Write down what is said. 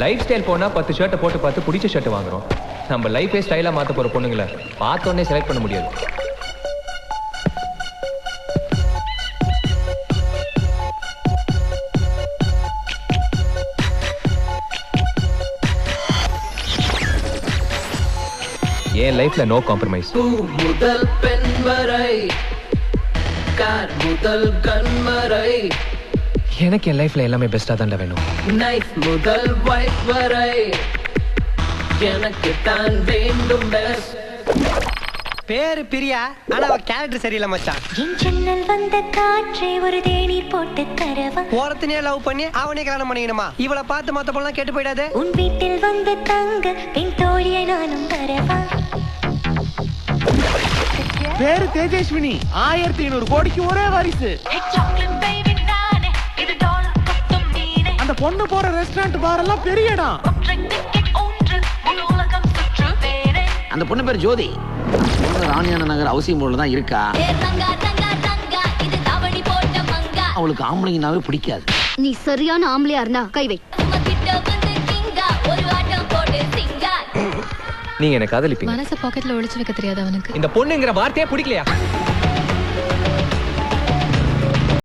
Life style போனா 10 ஷர்ட்டை போட்டு பார்த்து பிடிச்ச ஷர்ட் வாங்குறோம். நம்ம லைஃபே ஸ்டைலா மாத்த போற பொண்ணுங்களை பார்த்தோன்னே செலக்ட் பண்ண முடியாது. என் லைஃப்ல நோ காம்ப்ரமைஸ். முதல் பெண் வரை கார் முதல் கண் வரை எனக்கு என் லைஃப்ல எல்லாமே பெஸ்டா தான் வேணும். நைஃப் முதல் வைஃப் வரை எனக்கு தான் வேண்டும் பெஸ்ட். பேரு பிரியா, ஆனா அவ கேரக்டர் சரியில்லை மச்சான். என் ஜன்னல் வந்த காற்றை ஒரு தேநீர் போட்டு தரவா. ஓரத்தினே லவ் பண்ணி அவனே கல்யாணம் பண்ணிக்கணுமா? இவளை பார்த்து மத்த பொண்ணலாம் கேட்டு போயிடாது. உன் வீட்டில் வந்து தங்க பெண் தோழியை நானும் வரவா. பேரு தேஜஸ்வினி, 1500 கோடிக்கு ஒரே வாரிசு. அந்த பொண்ணு போற ரெஸ்டாரண்ட் பார் எல்லாம் பெரிய இடம். அந்த பொண்ணு பேர் ஜோதி. ராணியான நகர் ஹவுசிங் போர்டுல தான் இருக்கா. அவளுக்கு ஆம்பளைங்கனாவே பிடிக்காது. நீ சரியான ஆம்பளையா இருந்தா கைவை. நீங்க என்ன காதலிப்பீங்க? மனச பாக்கெட்ல ஒளிச்சு வைக்க தெரியாது அவனுக்கு. இந்த பொண்ணுங்கிற வார்த்தையே பிடிக்கலையா?